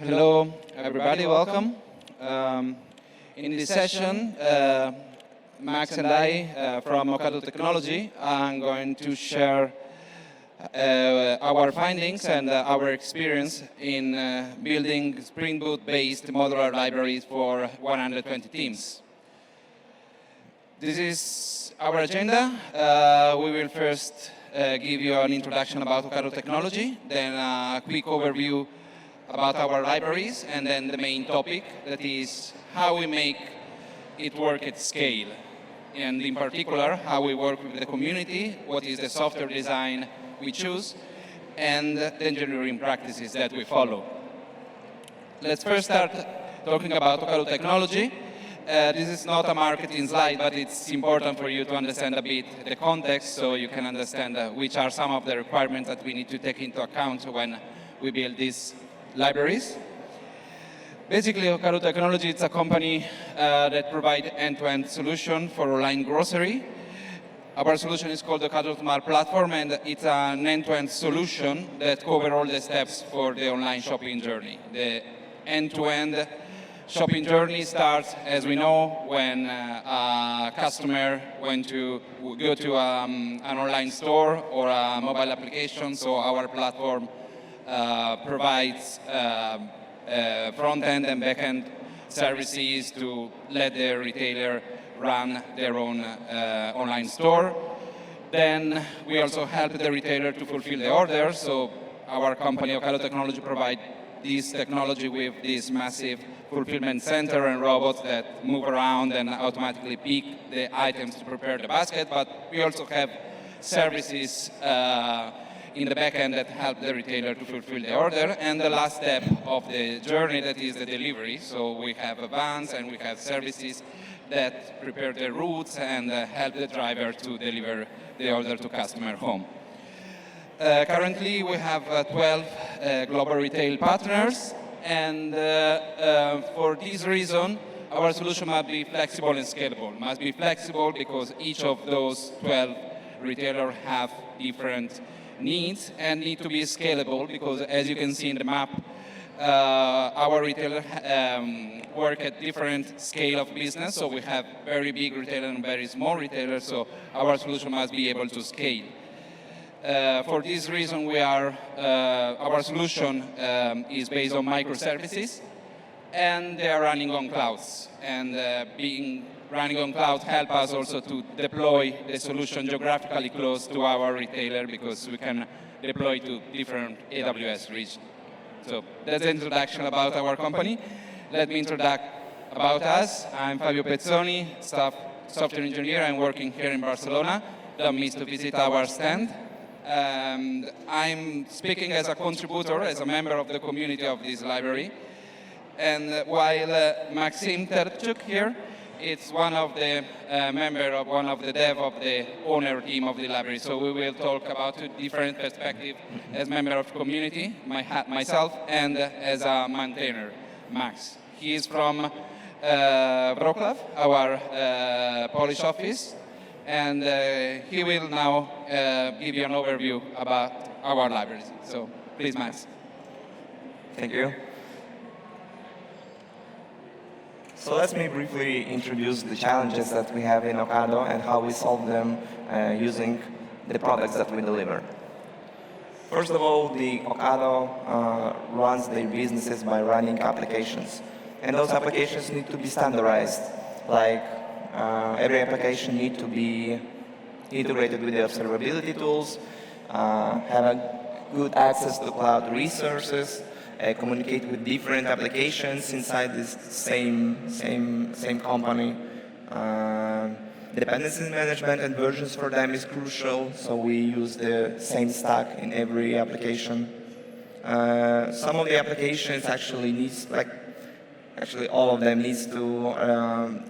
Hello, everybody. Welcome. In this session, Max and I from Ocado Technology are going to share our findings and our experience in building Spring Boot-based modular libraries for 120 teams. This is our agenda. We will first give you an introduction about Ocado Technology, then a quick overview about our libraries, and then the main topic, that is how we make it work at scale. And in particular, how we work with the community, what is the software design we choose, and the engineering practices that we follow. Let's first start talking about Ocado Technology. This is not a marketing slide, but it's important for you to understand a bit the context so you can understand which are some of the requirements that we need to take into account when we build these libraries. Basically, Ocado Technology is a company that provides end-to-end solution for online grocery. Our solution is called the Ocado Smart Platform, and it's an end-to-end solution that covers all the steps for the online shopping journey. The end-to-end shopping journey starts, as we know, when a customer went to go to an online store or a mobile application. So our platform provides front-end and back-end services to let the retailer run their own online store. Then we also help the retailer to fulfill the order. So our company, Ocado Technology, provides this technology with this massive fulfillment center and robots that move around and automatically pick the items to prepare the basket. But we also have services in the back end that help the retailer to fulfill the order. And the last step of the journey, that is the delivery. So we have vans and we have services that prepare the routes and help the driver to deliver the order to customer home. Currently, we have 12 global retail partners, and for this reason, our solution must be flexible and scalable. It must be flexible because each of those 12 retailers have different needs and need to be scalable because, as you can see in the map, our retailers work at different scale of business. So we have very big retailers and very small retailers. So our solution must be able to scale. For this reason, our solution is based on microservices, and they are running on clouds. And running on cloud help us also to deploy the solution geographically close to our retailer because we can deploy to different AWS regions. So that's the introduction about our company. Let me introduce about us. I'm Fabio Pezzoni, software engineer. I'm working here in Barcelona. Don't miss to visit our stand. I'm speaking as a contributor, as a member of the community of this library. And while Maxim Terchuk here, it's one of the member of one of the dev of the owner team of the library. So we will talk about two different perspectives as member of the community, myself, and as a maintainer, Max. He is from Wrocław, our Polish office, and he will now give you an overview about our libraries. So please, Max. Thank you. So let me briefly introduce the challenges that we have in Ocado and how we solve them using the products that we deliver. First of all, the Ocado runs their businesses by running applications. And those applications need to be standardized. Like every application needs to be integrated with the observability tools, have a good access to cloud resources, communicate with different applications inside this same company. Dependency management and versions for them is crucial, so we use the same stack in every application. Some of the applications actually all of them needs to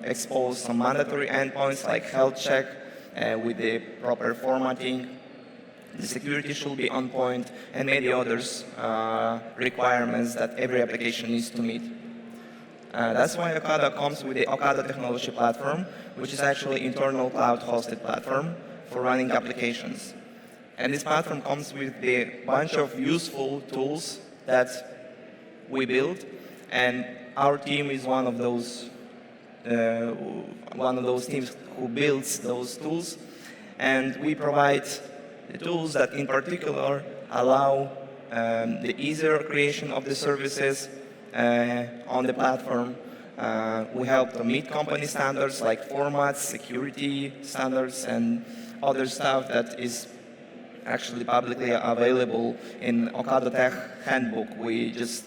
expose some mandatory endpoints like health check with the proper formatting. The security should be on point, and many others requirements that every application needs to meet. That's why Ocado comes with the Ocado Technology platform, which is actually internal cloud-hosted platform for running applications. And this platform comes with a bunch of useful tools that we build, and our team is one of those teams who builds those tools, and we provide the tools that in particular allow the easier creation of the services on the platform. We help to meet company standards like formats, security standards, and other stuff that is actually publicly available in Ocado Tech handbook. We just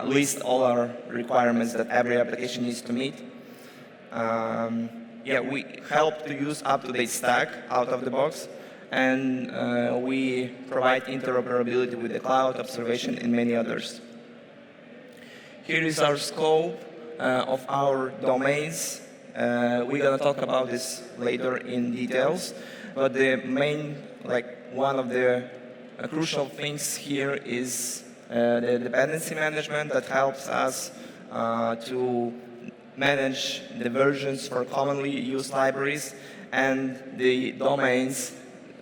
list all our requirements that every application needs to meet. Yeah, we help to use up-to-date stack out of the box, and we provide interoperability with the cloud, observation, and many others. Here is our scope of our domains. We're going to talk about this later in details, but the main, one of the crucial things here is the dependency management that helps us to manage the versions for commonly used libraries, and the domains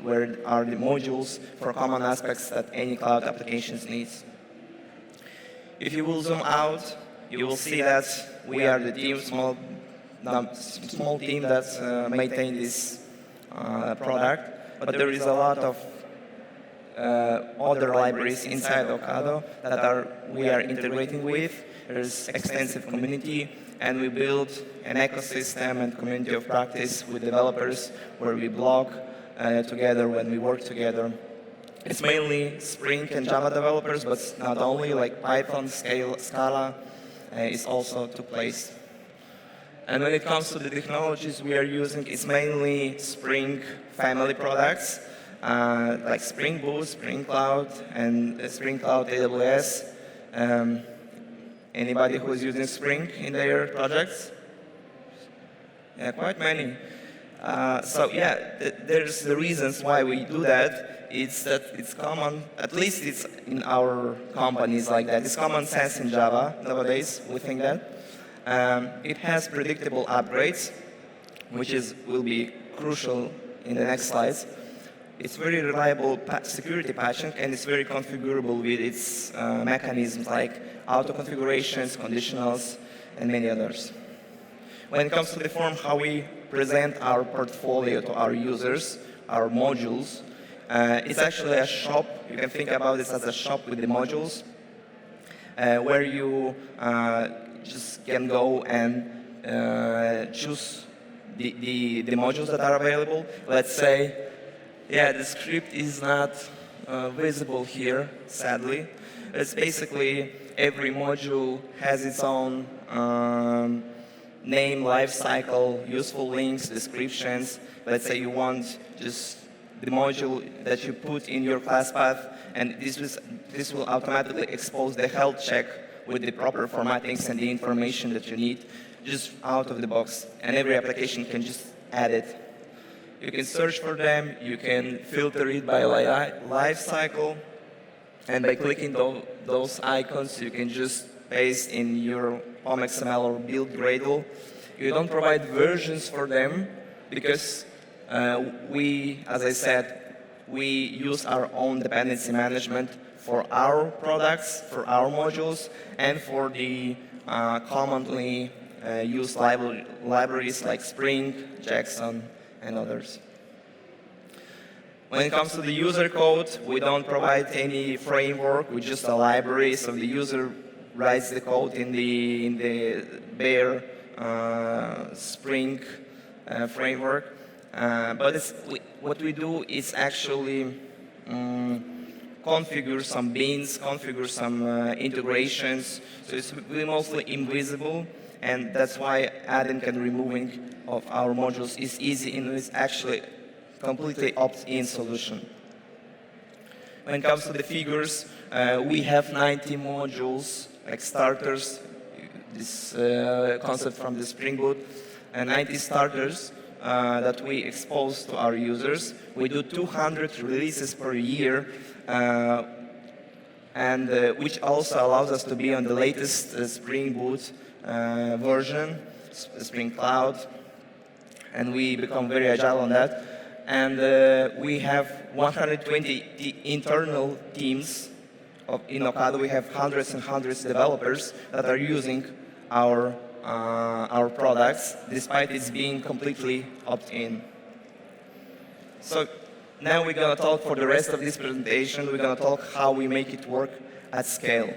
where are the modules for common aspects that any cloud applications needs. If you will zoom out, you will see that we are the team, small team that maintain this product, but there is a lot of other libraries inside Ocado that we are integrating with. There's extensive community, and we build an ecosystem and community of practice with developers where we blog together when we work together. It's mainly Spring and Java developers, but not only, like Python, Scala is also took place. And when it comes to the technologies we are using, it's mainly Spring family products, like Spring Boot, Spring Cloud, and Spring Cloud AWS. Anybody who is using Spring in their projects? Yeah, quite many. So yeah, there's the reasons why we do that. It's that it's common, at least it's in our companies like that. It's common sense in Java nowadays, we think that. It has predictable upgrades, which will be crucial in the next slides. It's very reliable security patching, and it's very configurable with its mechanisms like auto configurations, conditionals, and many others. When it comes to the form how we present our portfolio to our users, our modules, it's actually a shop. You can think about this as a shop with the modules, where you just can go and choose the modules that are available. Let's say, yeah, the script is not visible here, sadly. It's basically every module has its own name, lifecycle, useful links, descriptions. Let's say you want just the module that you put in your class path, and this will automatically expose the health check with the proper formattings and the information that you need just out of the box. And every application can just add it. You can search for them, you can filter it by life cycle, and by clicking those icons, you can just paste in your POM XML or build Gradle. You don't provide versions for them because as I said, we use our own dependency management for our products, for our modules, and for the commonly used libraries like Spring, Jackson, and others. When it comes to the user code, we don't provide any framework. We're just a library, so the user writes the code in the bare Spring framework. But what we do is actually configure some beans, configure some integrations. So it's mostly invisible, and that's why adding and removing of our modules is easy, and it's actually completely opt-in solution. When it comes to the figures, we have 90 modules, like starters, this concept from the Spring Boot, and 90 starters that we expose to our users. We do 200 releases per year, and which also allows us to be on the latest Spring Boot version, Spring Cloud, and we become very agile on that. And we have 120 internal teams in Ocado, we have hundreds and hundreds of developers that are using our products, despite it's being completely opt-in. So now we're going to talk for the rest of this presentation, we're going to talk how we make it work at scale.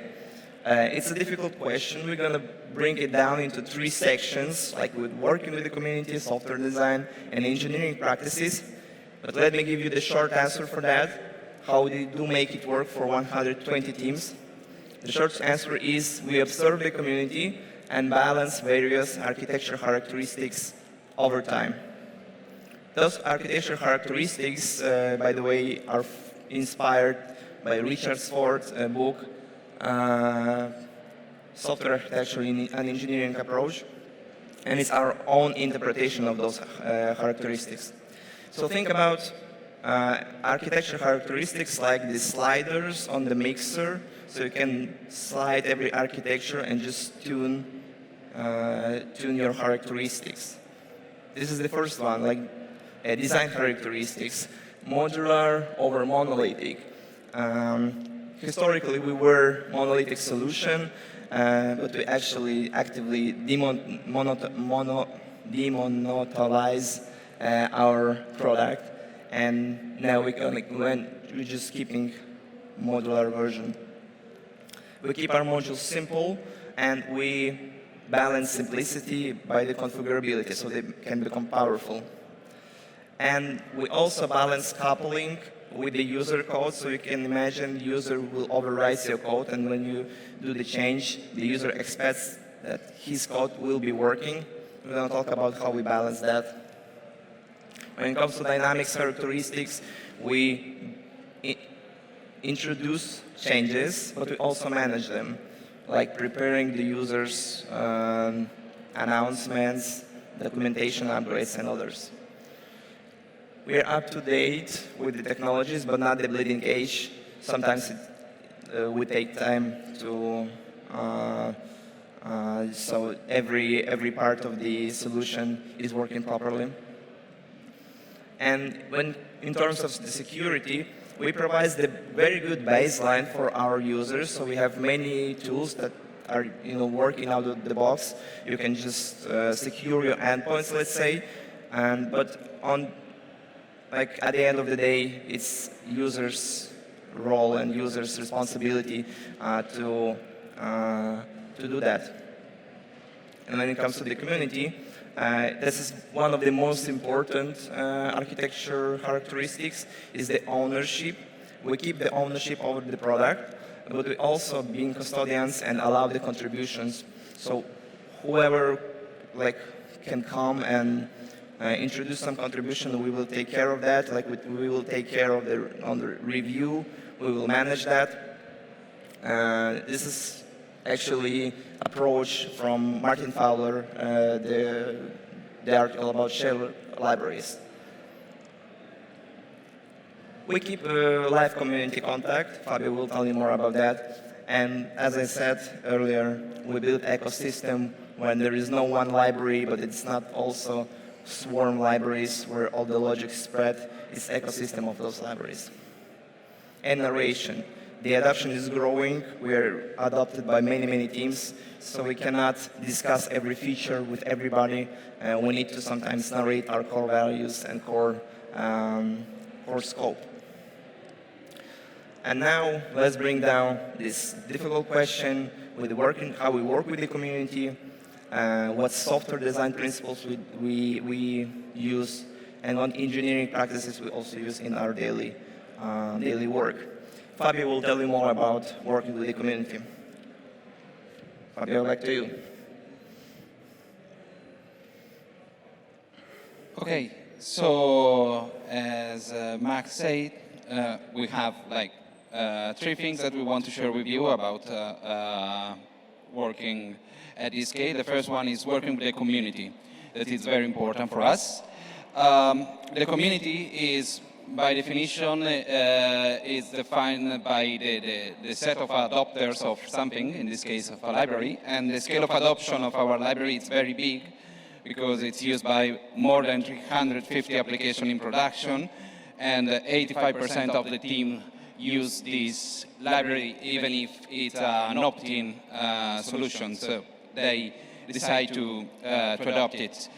It's a difficult question. We're going to bring it down into 3 sections, like with working with the community, software design, and engineering practices. But let me give you the short answer for that, how we do make it work for 120 teams. The short answer is we observe the community and balance various architecture characteristics over time. Those architecture characteristics, by the way, are inspired by Richard Ford's book, Software Architecture and Engineering Approach, and it's our own interpretation of those characteristics. So think about architecture characteristics like the sliders on the mixer, so you can slide every architecture and just tune your characteristics. This is the first one, like design characteristics, modular over monolithic. Historically, we were monolithic solution, but we actually actively demonetize our product, and now we're just keeping modular version. We keep our modules simple, and we balance simplicity by the configurability, so they can become powerful. And we also balance coupling with the user code, so you can imagine the user will overwrite your code, and when you do the change, the user expects that his code will be working. We're going to talk about how we balance that. When it comes to dynamics characteristics, we introduce changes, but we also manage them, like preparing the users' announcements, documentation upgrades, and others. We are up to date with the technologies, but not the bleeding edge. Sometimes it would take time to, so every part of the solution is working properly. And in terms of the security, we provide the very good baseline for our users. So we have many tools that are working out of the box. You can just secure your endpoints, let's say, but at the end of the day, it's users' role and users' responsibility to do that. And when it comes to the community, this is one of the most important architecture characteristics, is the ownership. We keep the ownership over the product, but we also being custodians and allow the contributions. So whoever can come and introduce some contribution, we will take care of that. We will take care of the review. We will manage that. This is actually approach from Martin Fowler, the article about shared libraries. We keep live community contact. Fabio will tell you more about that. And as I said earlier, we build ecosystem when there is no one library, but it's not also swarm libraries where all the logic is spread. It's ecosystem of those libraries. And narration. The adoption is growing. We are adopted by many, many teams, so we cannot discuss every feature with everybody. We need to sometimes narrate our core values and core scope. And now let's bring down this difficult question with how we work with the community, what software design principles we use, and what engineering practices we also use in our daily work. Fabio will tell you more about working with the community. Fabio, back to you. Okay, so as Max said, we have 3 things that we want to share with you about working at this scale. The first one is working with the community. That is very important for us. The community is, by definition, is defined by the set of adopters of something, in this case of a library, and the scale of adoption of our library is very big because it's used by more than 350 applications in production, and 85% of the team use this library even if it's an opt-in solution. So they decide to adopt it.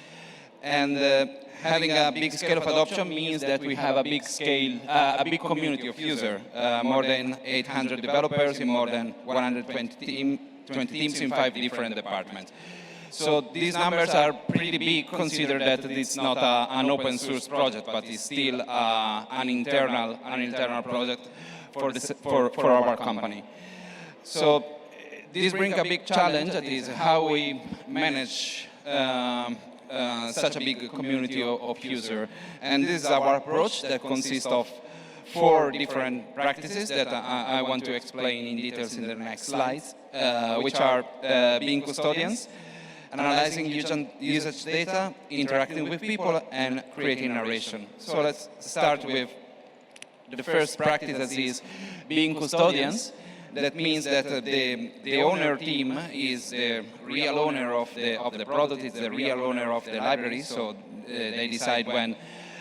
And having a big scale of adoption means that we have a big scale, a big community of users, more than 800 developers in more than 120 teams in 5 different departments. So these numbers are pretty big, consider that it's not an open source project, but it's still an internal project for our company. So this brings a big challenge, that is how we manage such a big community of users. And this is our approach that consists of 4 different practices that I want to explain in details in the next slides, which are being custodians, analyzing usage data, interacting with people, and creating narration. So let's start with the first practice, that is being custodians. That means that the owner team is the real owner of the product, it's the real owner of the library, so they decide when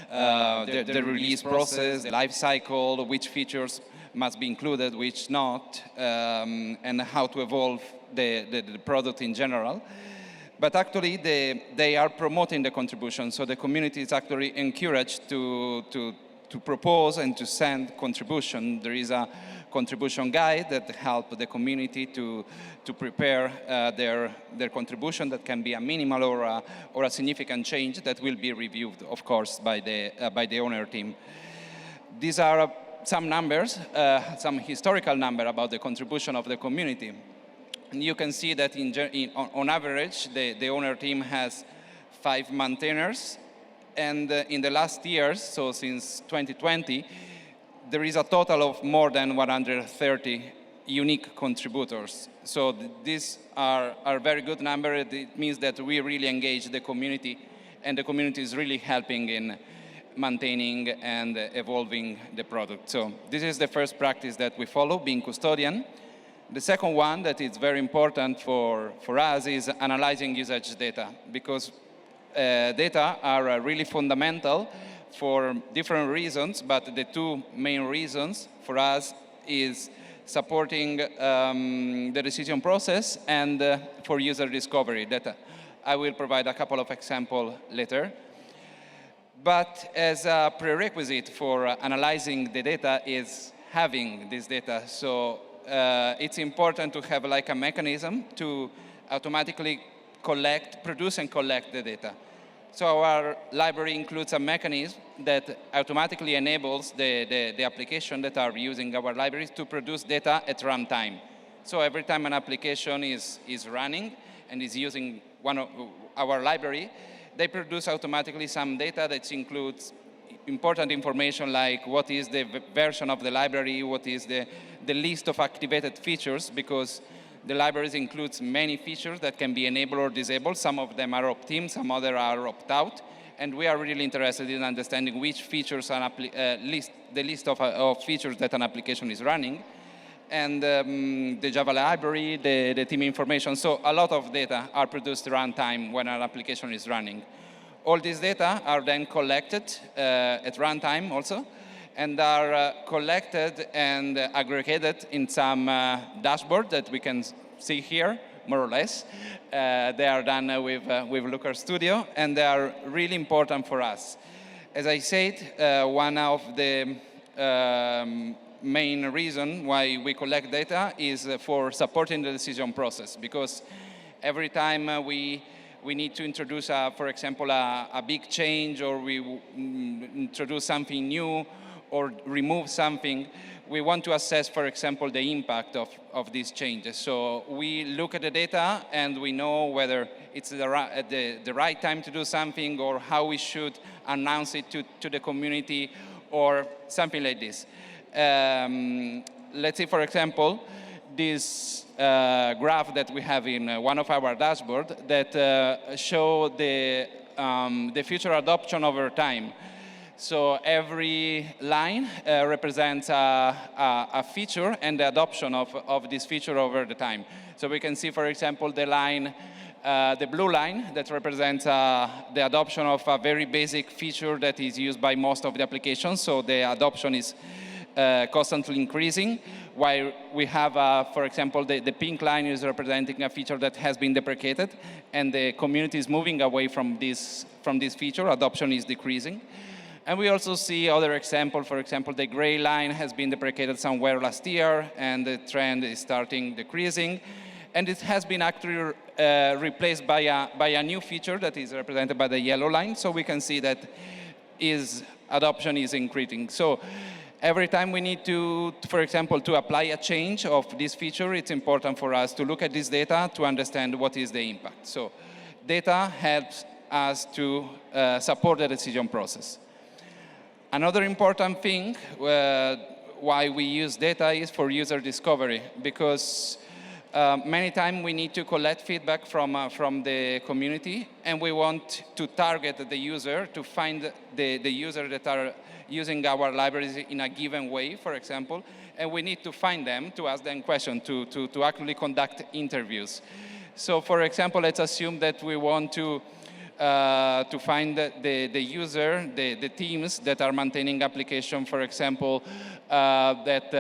the release process, the life cycle, which features must be included, which not, and how to evolve the product in general. But actually, they are promoting the contribution, so the community is actually encouraged to propose and to send contribution. There is a contribution guide that helps the community to prepare their contribution that can be a minimal or a significant change that will be reviewed, of course, by the owner team. These are some numbers, some historical number about the contribution of the community. And you can see that on average, the owner team has 5 maintainers. And in the last years, so since 2020, there is a total of more than 130 unique contributors. So these are a very good number. It means that we really engage the community, and the community is really helping in maintaining and evolving the product. So this is the first practice that we follow, being custodian. The second one that is very important for us is analyzing usage data, because data are really fundamental for different reasons, but the 2 main reasons for us is supporting the decision process and for user discovery data. I will provide a couple of examples later. But as a prerequisite for analyzing the data is having this data. So it's important to have like a mechanism to automatically produce and collect the data. So our library includes a mechanism that automatically enables the application that are using our libraries to produce data at runtime. So every time an application is running and is using one of our library, they produce automatically some data that includes important information like what is the version of the library, what is the list of activated features, because the libraries includes many features that can be enabled or disabled. Some of them are opt-in, some other are opt-out. And we are really interested in understanding which features the list of features that an application is running. And the Java library, the team information. So a lot of data are produced runtime when an application is running. All these data are then collected at runtime also, and are collected and aggregated in some dashboard that we can see here, more or less. They are done with Looker Studio, and they are really important for us. As I said, one of the main reason why we collect data is for supporting the decision process, because every time we need to introduce, for example, a big change, or we introduce something new, or remove something, we want to assess, for example, the impact of these changes. So we look at the data and we know whether it's the right time to do something, or how we should announce it to the community, or something like this. Let's say, for example, this graph that we have in one of our dashboards that show the future adoption over time. So every line represents a feature and the adoption of this feature over the time. So we can see, for example, the blue line that represents the adoption of a very basic feature that is used by most of the applications. So the adoption is constantly increasing, while we have, for example, the pink line is representing a feature that has been deprecated, and the community is moving away from this feature. Adoption is decreasing. And we also see other examples. For example, the gray line has been deprecated somewhere last year, and the trend is starting decreasing. And it has been actually replaced by a new feature that is represented by the yellow line. So we can see that adoption is increasing. So every time we need to, for example, to apply a change of this feature, it's important for us to look at this data to understand what is the impact. So data helps us to support the decision process. Another important thing why we use data is for user discovery, because many times we need to collect feedback from the community, and we want to target the user to find the users that are using our libraries in a given way, for example, and we need to find them, to ask them questions, to actually conduct interviews. So, for example, let's assume that we want to find the user, the teams that are maintaining application, for example, that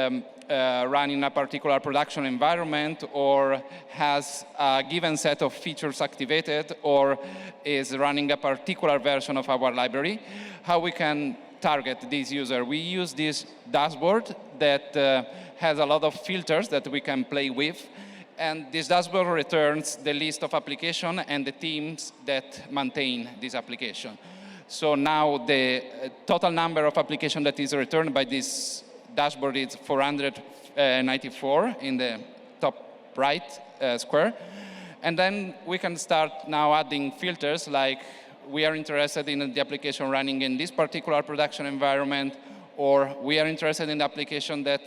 run in a particular production environment, or has a given set of features activated, or is running a particular version of our library. How we can target this user? We use this dashboard that has a lot of filters that we can play with. And this dashboard returns the list of applications and the teams that maintain this application. So now the total number of applications that is returned by this dashboard is 494 in the top right square. And then we can start now adding filters, like we are interested in the application running in this particular production environment, or we are interested in the application that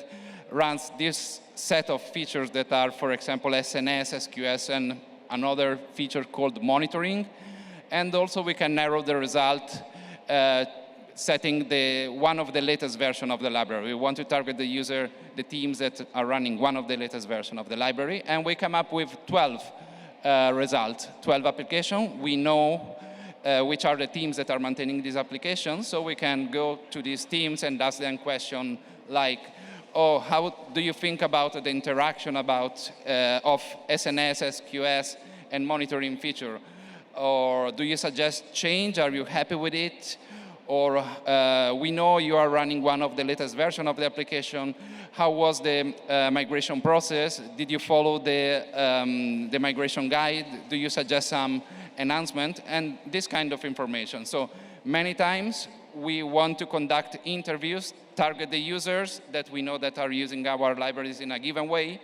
runs this set of features that are, for example, SNS, SQS, and another feature called monitoring. And also we can narrow the result setting one of the latest version of the library. We want to target the user, the teams that are running one of the latest version of the library, and we come up with 12 results, 12 applications. We know which are the teams that are maintaining these applications, so we can go to these teams and ask them questions like, oh, how do you think about the interaction of SNS, SQS, and monitoring feature? Or do you suggest change? Are you happy with it? Or we know you are running one of the latest version of the application. How was the migration process? Did you follow the migration guide? Do you suggest some enhancement? And this kind of information. So many times we want to conduct interviews, target the users that we know that are using our libraries in a given way.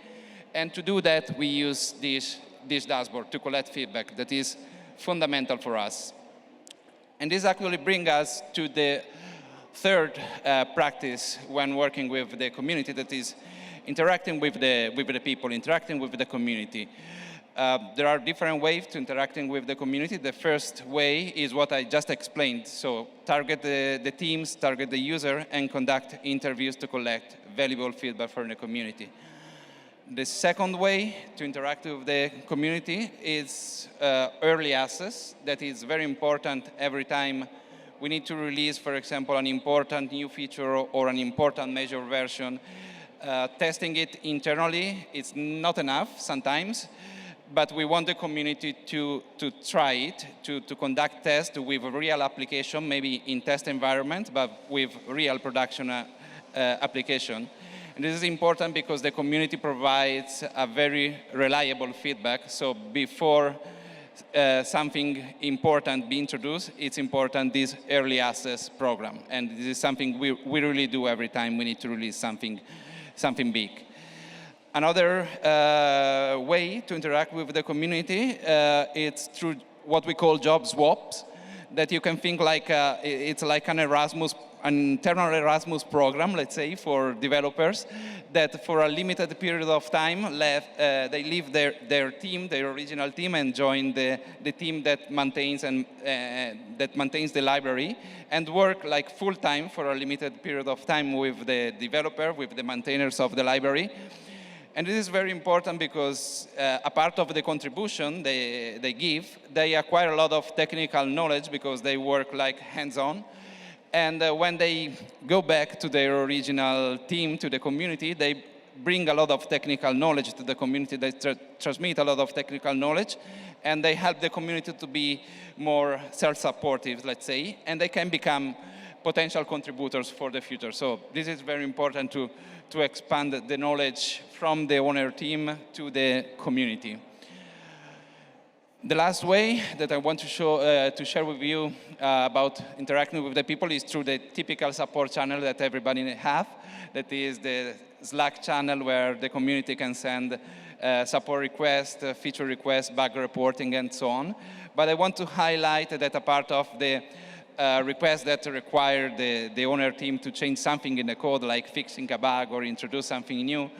And to do that, we use this dashboard to collect feedback that is fundamental for us. And this actually brings us to the third practice when working with the community, that is interacting with the people, interacting with the community. There are different ways to interacting with the community. The first way is what I just explained. So target the teams, target the user, and conduct interviews to collect valuable feedback from the community. The second way to interact with the community is early access. That is very important every time we need to release, for example, an important new feature or an important major version. Testing it internally is not enough sometimes, but we want the community to try it, to conduct tests with real application, maybe in test environment, but with real production application. And this is important because the community provides a very reliable feedback. So before something important be introduced, it's important this early access program. And this is something we really do every time we need to release something big. Another way to interact with the community it's through what we call job swaps, that you can think like it's like an internal Erasmus program, let's say, for developers, that for a limited period of time they leave their team, their original team, and join the team that maintains the library, and work like full time for a limited period of time with the developer, with the maintainers of the library. And this is very important because a part of the contribution they give, they acquire a lot of technical knowledge because they work like hands-on. And when they go back to their original team, to the community, they bring a lot of technical knowledge to the community. They transmit a lot of technical knowledge, and they help the community to be more self-supportive, let's say, and they can become potential contributors for the future. So this is very important to expand the knowledge from the owner team to the community. The last way that I want to share with you about interacting with the people is through the typical support channel that everybody have. That is the Slack channel where the community can send support requests, feature requests, bug reporting, and so on. But I want to highlight that a part of the requests that require the owner team to change something in the code, like fixing a bug or introduce something new,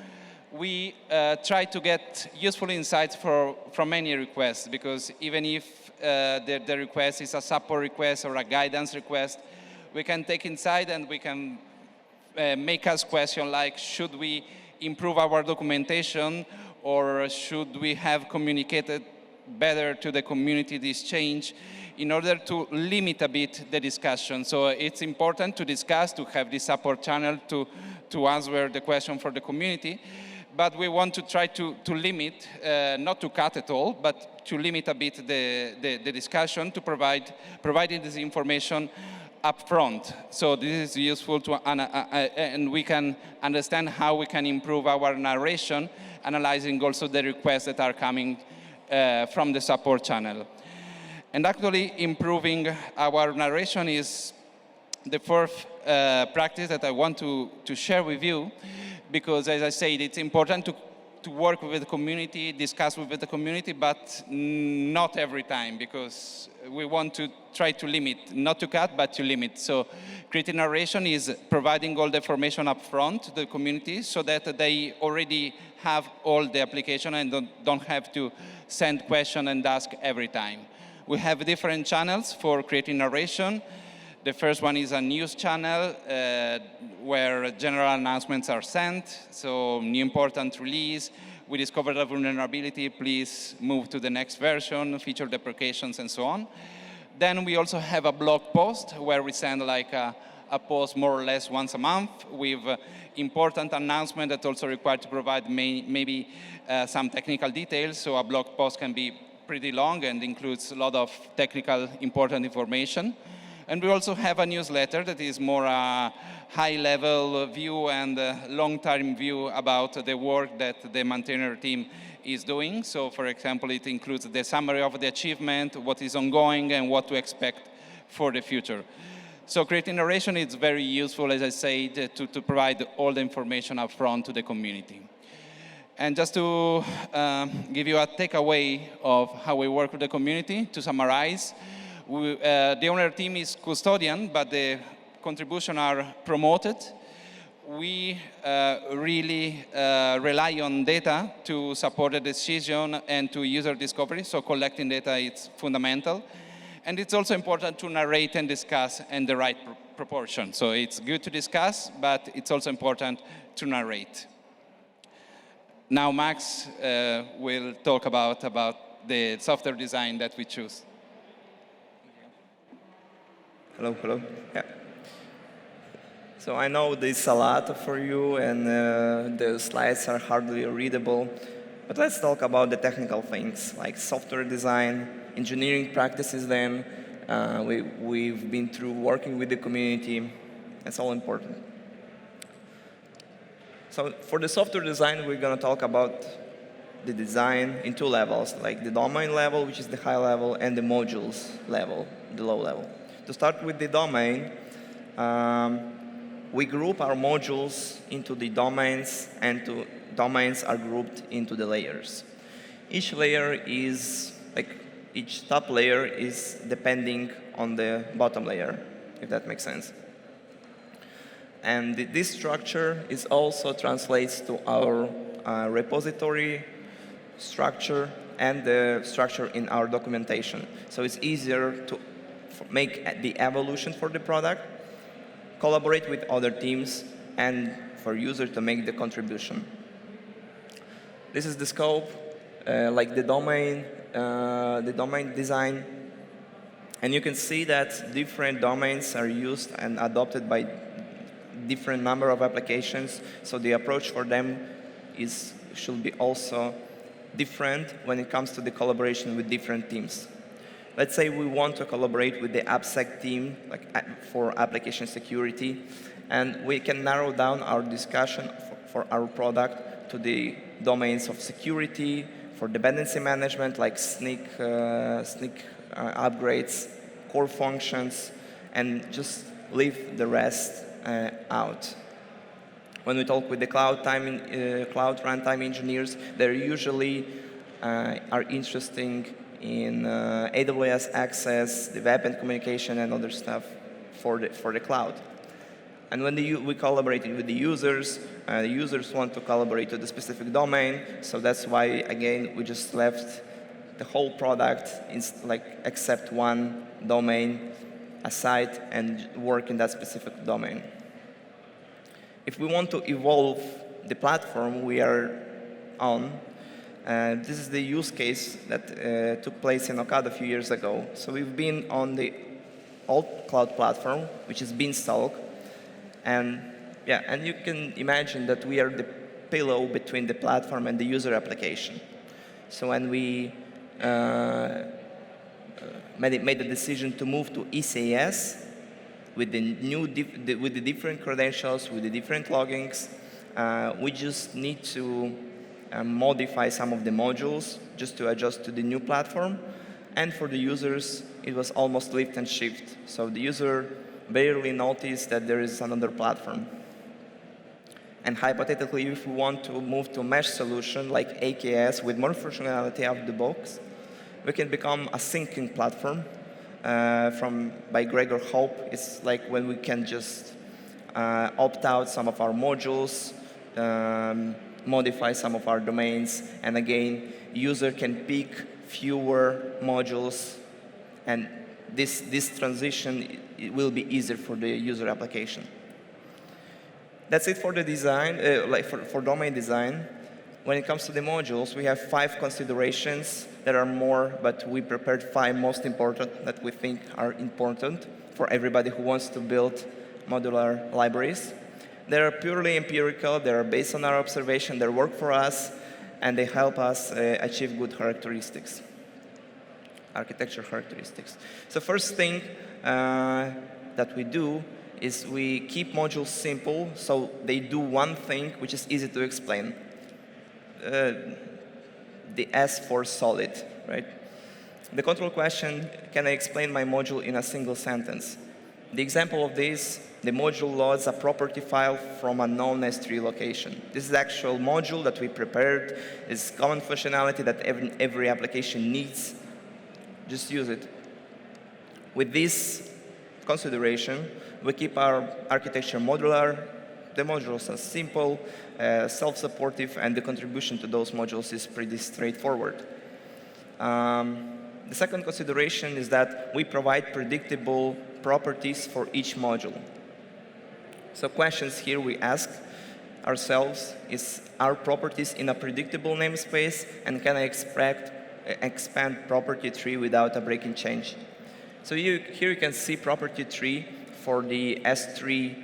we try to get useful insights from any requests, because even if the request is a support request or a guidance request, we can take inside and we can make us question like, should we improve our documentation, or should we have communicated better to the community this change, in order to limit a bit the discussion. So it's important to discuss, to have this support channel to answer the question for the community. But we want to try to limit, not to cut at all, but to limit a bit the discussion, to providing this information up front. So this is useful to, and we can understand how we can improve our narration, analyzing also the requests that are coming from the support channel. And actually improving our narration is the fourth practice that I want to share with you, because as I said, it's important to work with the community, discuss with the community, but not every time, because we want to try to limit, not to cut, but to limit. So creating narration is providing all the information up front to the community so that they already have all the application and don't have to send question and ask every time. We have different channels for creating narration. The first one is a news channel where general announcements are sent. So new important release, we discovered a vulnerability, please move to the next version, feature deprecations, and so on. Then we also have a blog post where we send like a post more or less once a month with important announcement that also required to provide maybe some technical details. So a blog post can be pretty long and includes a lot of technical important information. And we also have a newsletter that is more a high-level view and long-term view about the work that the maintainer team is doing. So, for example, it includes the summary of the achievement, what is ongoing, and what to expect for the future. So creating narration is very useful, as I said, to provide all the information up front to the community. And just to give you a takeaway of how we work with the community, to summarize, the owner team is custodian, but the contributions are promoted. We really rely on data to support the decision and to user discovery, so collecting data is fundamental. And it's also important to narrate and discuss in the right proportion. So it's good to discuss, but it's also important to narrate. Now Max will talk about the software design that we choose. Hello. Yeah. So I know this is a lot for you, and the slides are hardly readable. But let's talk about the technical things, like software design, engineering practices then. We've been through working with the community. That's all important. So for the software design, we're going to talk about the design in two levels, like the domain level, which is the high level, and the modules level, the low level. To start with the domain, we group our modules into the domains, and domains are grouped into the layers. Each layer is, each top layer is depending on the bottom layer, if that makes sense. And this structure is also translates to our repository structure and the structure in our documentation. So it's easier to make the evolution for the product, collaborate with other teams, and for users to make the contribution. This is the scope, like the domain design. And you can see that different domains are used and adopted by different number of applications. So the approach for them should be also different when it comes to the collaboration with different teams. Let's say we want to collaborate with the AppSec team for application security, and we can narrow down our discussion for our product to the domains of security, for dependency management like SNCC upgrades, core functions, and just leave the rest out. When we talk with the cloud runtime engineers, they usually are interested in AWS access, the web and communication, and other stuff for the cloud. And when we collaborate with the users want to collaborate to the specific domain. So that's why, again, we just left the whole product except one domain aside and work in that specific domain. If we want to evolve the platform we are on, this is the use case that took place in Ocado a few years ago. So we've been on the old cloud platform, which is Beanstalk, and you can imagine that we are the pillow between the platform and the user application. So when we made the decision to move to ECS with the different credentials, with the different logins, we just need to modify some of the modules just to adjust to the new platform. And for the users, it was almost lift and shift. So the user barely noticed that there is another platform. And hypothetically, if we want to move to a mesh solution like AKS with more functionality out of the box, we can become a syncing platform by Gregor Hope. It's like when we can just opt out some of our modules, modify some of our domains, and again, user can pick fewer modules, and this transition will be easier for the user application. That's it for the design, for domain design. When it comes to the modules, we have 5 considerations. There are more, but we prepared 5 most important that we think are important for everybody who wants to build modular libraries. They are purely empirical. They are based on our observation. They work for us, and they help us achieve good characteristics, architecture characteristics. So first thing that we do is we keep modules simple, so they do one thing which is easy to explain. The S for solid, right? The control question, can I explain my module in a single sentence? The example of this, the module loads a property file from a known S3 location. This is the actual module that we prepared. It's common functionality that every application needs. Just use it. With this consideration, we keep our architecture modular. The modules are simple, self-supportive, and the contribution to those modules is pretty straightforward. The second consideration is that we provide predictable properties for each module. So questions here we ask ourselves is, are properties in a predictable namespace, and can I expand property tree without a breaking change? So here you can see property tree for the S3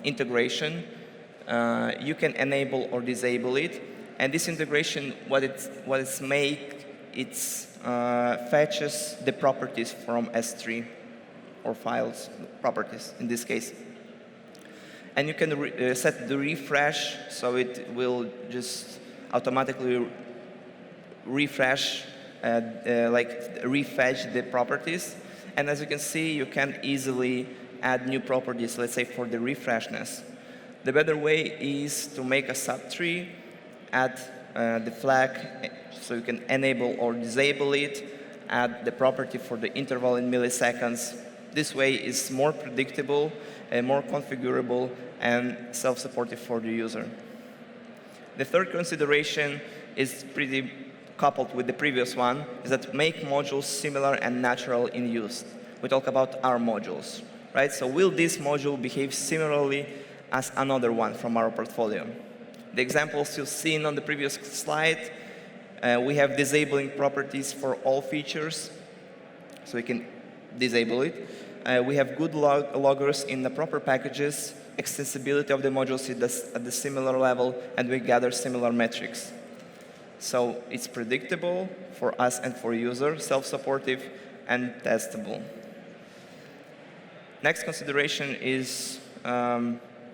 integration. You can enable or disable it, and this integration, what it's make, it's fetches the properties from S3 or files properties in this case. And you can set the refresh, so it will just automatically refresh, refetch the properties. And as you can see, you can easily add new properties, let's say for the refreshness. The better way is to make a subtree, add the flag, so you can enable or disable it, add the property for the interval in milliseconds. This way is more predictable, more configurable, and self-supportive for the user. The third consideration is pretty coupled with the previous one, is that make modules similar and natural in use. We talk about our modules, right? So will this module behave similarly as another one from our portfolio? The examples you've seen on the previous slide, we have disabling properties for all features. So we can disable it. We have good loggers in the proper packages, extensibility of the modules is at the similar level, and we gather similar metrics. So it's predictable for us and for users, self-supportive, and testable. Next consideration is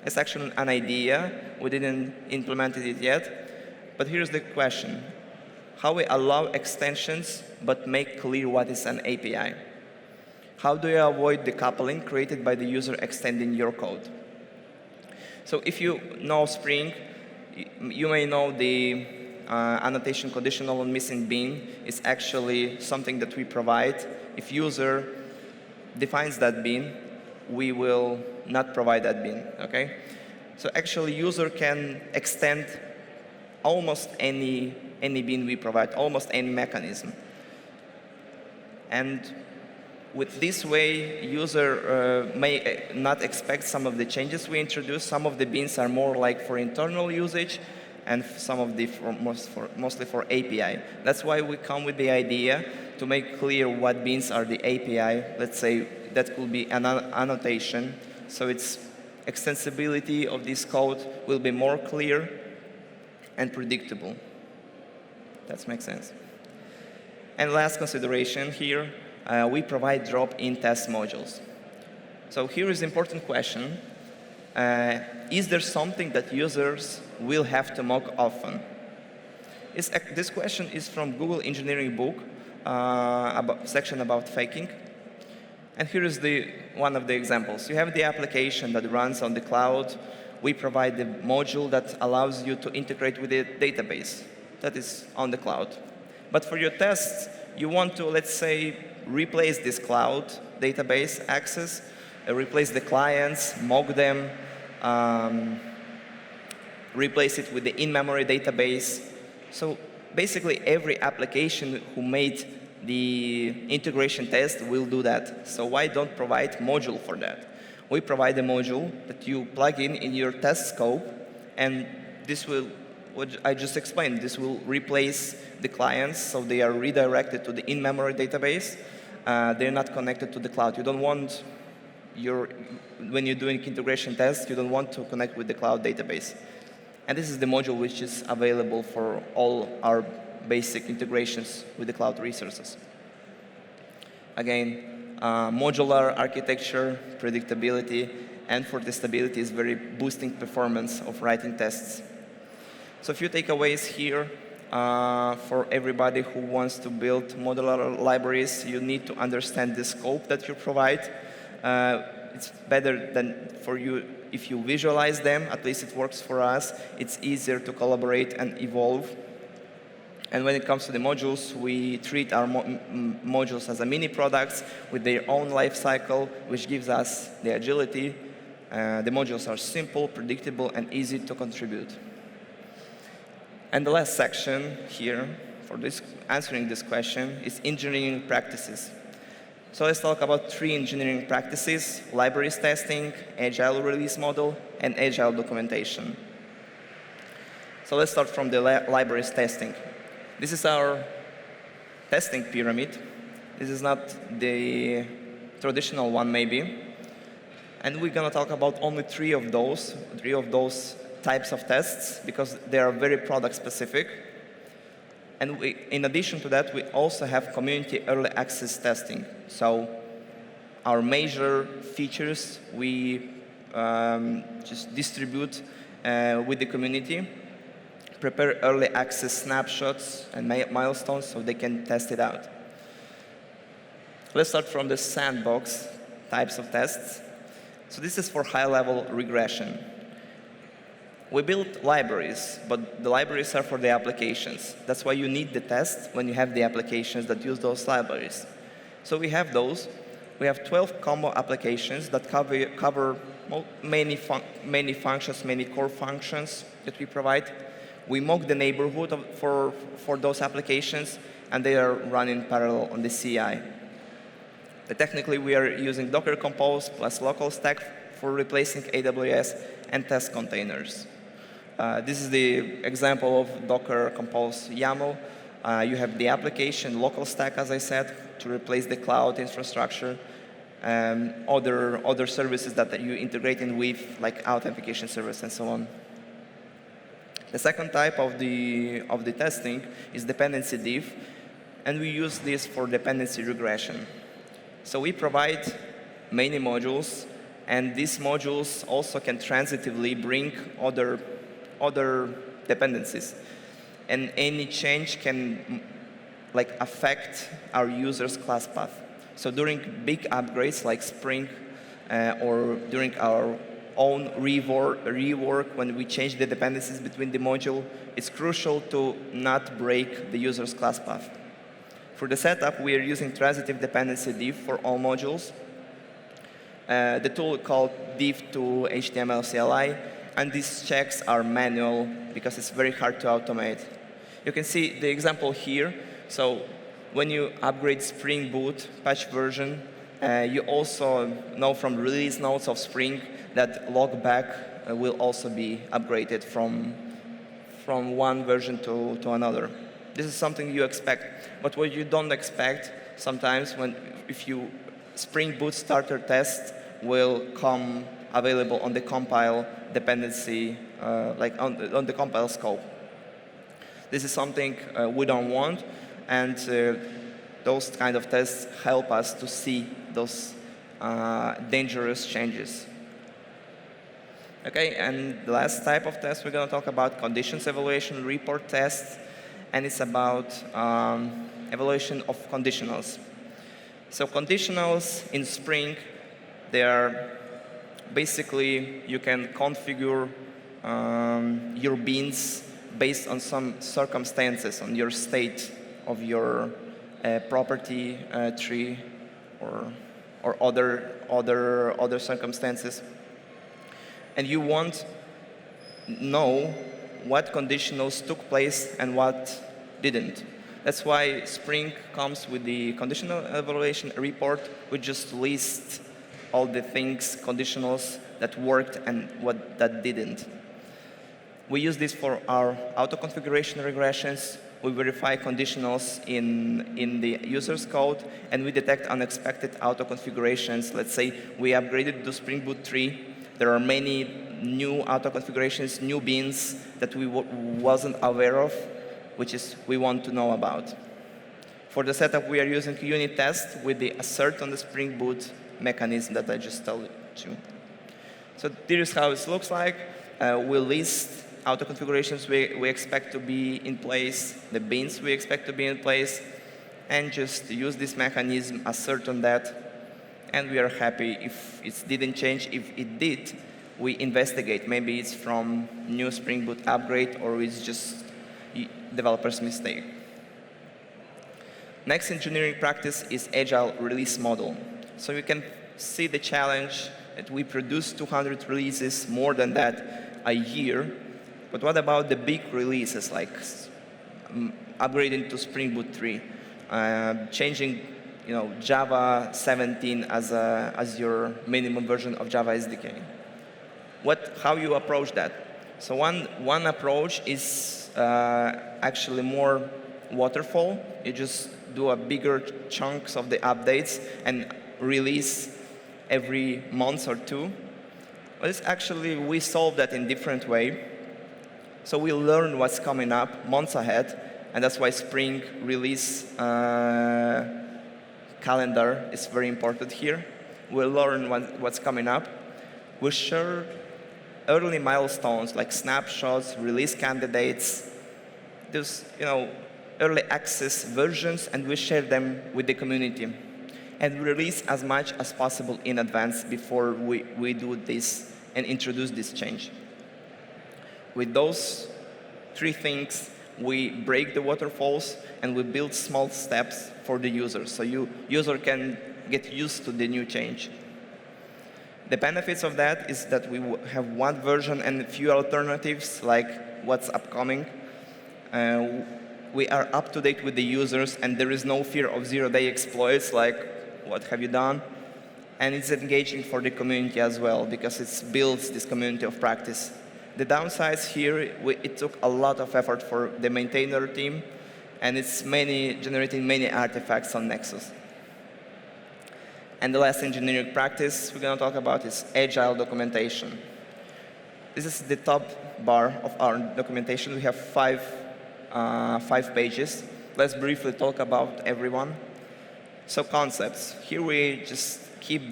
it's actually an idea. We didn't implement it yet. But here's the question. How we allow extensions but make clear what is an API? How do you avoid the coupling created by the user extending your code? So if you know Spring, you may know the annotation conditional on missing bean is actually something that we provide. If user defines that bean, we will not provide that bean, okay? So actually user can extend almost any bean we provide, almost any mechanism. And with this way, user may not expect some of the changes we introduce. Some of the beans are more like for internal usage, and some of the mostly for API. That's why we come with the idea to make clear what beans are the API. Let's say that could be an annotation. So its extensibility of this code will be more clear and predictable. That makes sense. And last consideration here, we provide drop-in test modules. So here is an important question. Is there something that users will have to mock often? This question is from Google Engineering book, section about faking. And here is one of the examples. You have the application that runs on the cloud. We provide the module that allows you to integrate with the database that is on the cloud. But for your tests, you want to, let's say, replace this cloud database access, replace the clients, mock them, replace it with the in-memory database. So basically, every application who made the integration test will do that. So why don't provide module for that? We provide a module that you plug in your test scope, and this will, what I just explained, this will replace the clients, so they are redirected to the in-memory database. They're not connected to the cloud. You don't want when you're doing integration tests, you don't want to connect with the cloud database. And this is the module which is available for all our basic integrations with the cloud resources. Again, modular architecture, predictability, and for testability is very boosting performance of writing tests. So a few takeaways here. For everybody who wants to build modular libraries, you need to understand the scope that you provide. It's better than for you if you visualize them. At least it works for us. It's easier to collaborate and evolve. And when it comes to the modules, we treat our modules as a mini products with their own life cycle, which gives us the agility. The modules are simple, predictable, and easy to contribute. And the last section here for answering this question is engineering practices. So let's talk about 3 engineering practices: libraries testing, agile release model, and agile documentation. So let's start from the libraries testing. This is our testing pyramid. This is not the traditional one, maybe. And we're going to talk about only 3 of those types of tests, because they are very product specific. And in addition to that, we also have community early access testing. So our major features we just distribute with the community, prepare early access snapshots and milestones so they can test it out. Let's start from the sandbox types of tests. So this is for high-level regression. We build libraries, but the libraries are for the applications. That's why you need the test when you have the applications that use those libraries. So we have those. We have 12 combo applications that cover many functions, many core functions that we provide. We mock the neighborhood for those applications, and they are running parallel on the CI. But technically, we are using Docker Compose plus local stack for replacing AWS and test containers. This is the example of Docker Compose YAML. You have the application local stack, as I said, to replace the cloud infrastructure. Other services that you integrate in with, like authentication service and so on. The second type of the testing is dependency diff, and we use this for dependency regression. So we provide many modules, and these modules also can transitively bring other dependencies. And any change can affect our user's class path. So during big upgrades like Spring or during our own rework, when we change the dependencies between the module, it's crucial to not break the user's class path. For the setup, we are using transitive dependency diff for all modules. The tool called diff to HTML CLI, and these checks are manual because it's very hard to automate. You can see the example here. So when you upgrade Spring Boot patch version, you also know from release notes of Spring that logback will also be upgraded from one version to another. This is something you expect. But what you don't expect sometimes if you Spring Boot starter test will come available on the compile dependency, on the compile scope. This is something we don't want, and those kind of tests help us to see those dangerous changes. Okay, and the last type of test we're going to talk about, conditions evaluation report tests, and it's about evaluation of conditionals. So conditionals in Spring, they are basically, you can configure your beans based on some circumstances, on your state of your property tree or other circumstances. And you want to know what conditionals took place and what didn't. That's why Spring comes with the conditional evaluation report, which just lists all the things, conditionals that worked and what that didn't. We use this for our auto-configuration regressions. We verify conditionals in the user's code, and we detect unexpected auto-configurations. Let's say we upgraded to Spring Boot 3. There are many new auto-configurations, new beans that we wasn't aware of, which is we want to know about. For the setup, we are using unit test with the assert on the Spring Boot mechanism that I just told you. So this is how it looks like. We list auto-configurations we expect to be in place, the beans we expect to be in place, and just use this mechanism, assert on that, and we are happy if it didn't change. If it did, we investigate. Maybe it's from new Spring Boot upgrade, or it's just developer's mistake. Next engineering practice is Agile release model. So you can see the challenge that we produce 200 releases, more than that, a year. But what about the big releases, like upgrading to Spring Boot 3, changing Java 17 as your minimum version of Java SDK? How you approach that? So one approach is actually more waterfall. You just do a bigger chunks of the updates and release every month or two. But it's actually, we solve that in different way. So we learn what's coming up months ahead, and that's why Spring release calendar is very important here. We'll learn what's coming up. We share early milestones like snapshots, release candidates, those early access versions, and we share them with the community. And we release as much as possible in advance before we do this and introduce this change. With those three things, we break the waterfalls and we build small steps for the user, so user can get used to the new change. The benefits of that is that we have one version and a few alternatives, like what's upcoming. We are up to date with the users, and there is no fear of zero-day exploits, like what have you done? And it's engaging for the community as well, because it builds this community of practice. The downsides here, it took a lot of effort for the maintainer team, and it's generating many artifacts on Nexus. And the last engineering practice we're going to talk about is Agile documentation. This is the top bar of our documentation. We have five pages. Let's briefly talk about every one. So concepts. Here we just keep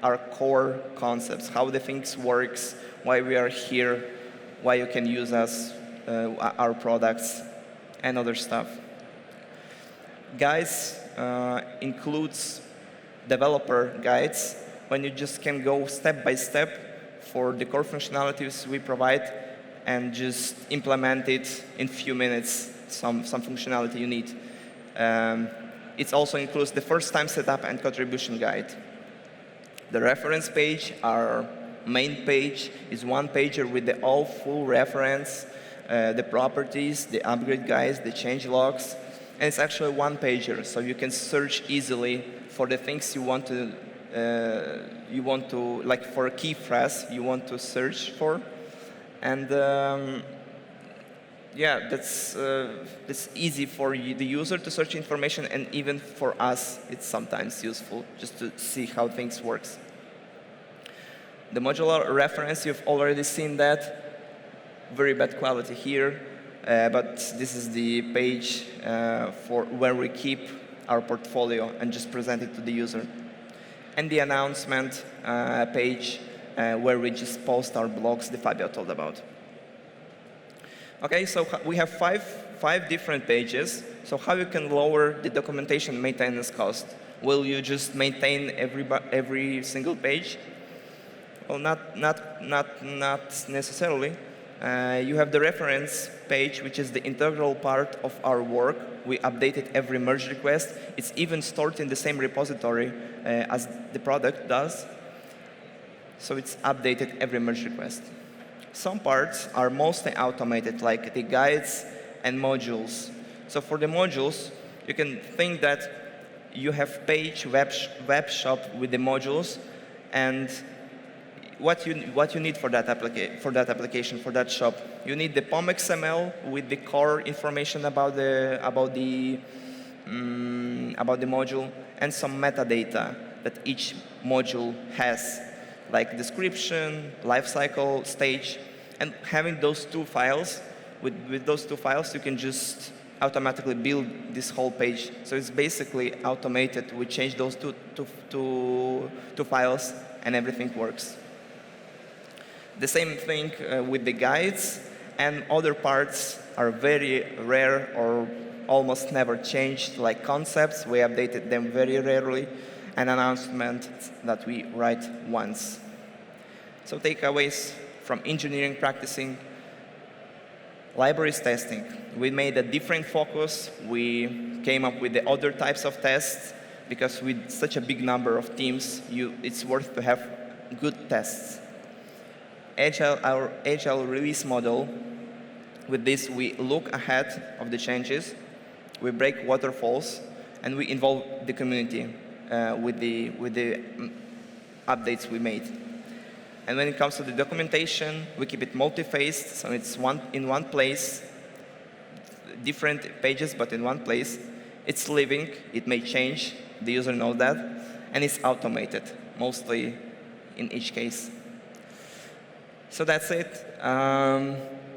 our core concepts, how the things works, why we are here, why you can use us, our products, and other stuff. Guides includes developer guides, when you just can go step by step for the core functionalities we provide and just implement it in few minutes, some functionality you need. It also includes the first time setup and contribution guide. The reference page, our main page, is one pager with the all full reference, the properties, the upgrade guides, the change logs, and it's actually one pager, so you can search easily for the things you want to like for a key phrase you want to search for, and yeah, that's easy for the user to search information, and even for us, it's sometimes useful just to see how things works. The modular reference, you've already seen that. Very bad quality here, but this is the page for where we keep our portfolio and just present it to the user. And the announcement page where we just post our blogs that Fabio told about. Okay, so we have five different pages. So how you can lower the documentation maintenance cost? Will you just maintain every single page? Well, not necessarily. You have the reference page, which is the integral part of our work. We update it every merge request. It's even stored in the same repository as the product does. So it's updated every merge request. Some parts are mostly automated, like the guides and modules. So for the modules, you can think that you have page web shop with the modules, and what you need for that application, for that shop. You need the POM XML with the core information about the module, and some metadata that each module has, like description, lifecycle stage, and having those two files, with those two files, you can just automatically build this whole page. So it's basically automated. We change those two files, and everything works. The same thing with the guides, and other parts are very rare or almost never changed, like concepts. We updated them very rarely, and announcements that we write once. So takeaways from engineering practicing. Libraries testing. We made a different focus. We came up with the other types of tests, because with such a big number of teams, it's worth to have good tests. Our Agile release model, with this we look ahead of the changes, we break waterfalls, and we involve the community with the updates we made. And when it comes to the documentation, we keep it multi-phased, so it's in one place, different pages, but in one place. It's living, it may change, the user knows that, and it's automated, mostly in each case. So that's it.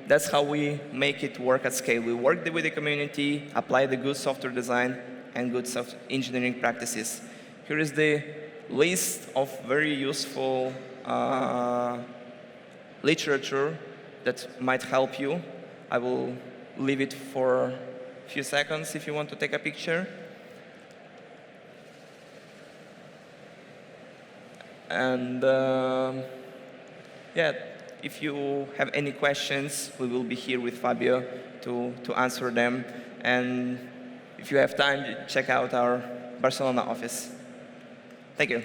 That's how we make it work at scale. We work with the community, apply the good software design and good engineering practices. Here is the list of very useful literature that might help you. I will leave it for a few seconds if you want to take a picture. And yeah, if you have any questions, we will be here with Fabio to answer them. And if you have time, check out our Barcelona office. Thank you.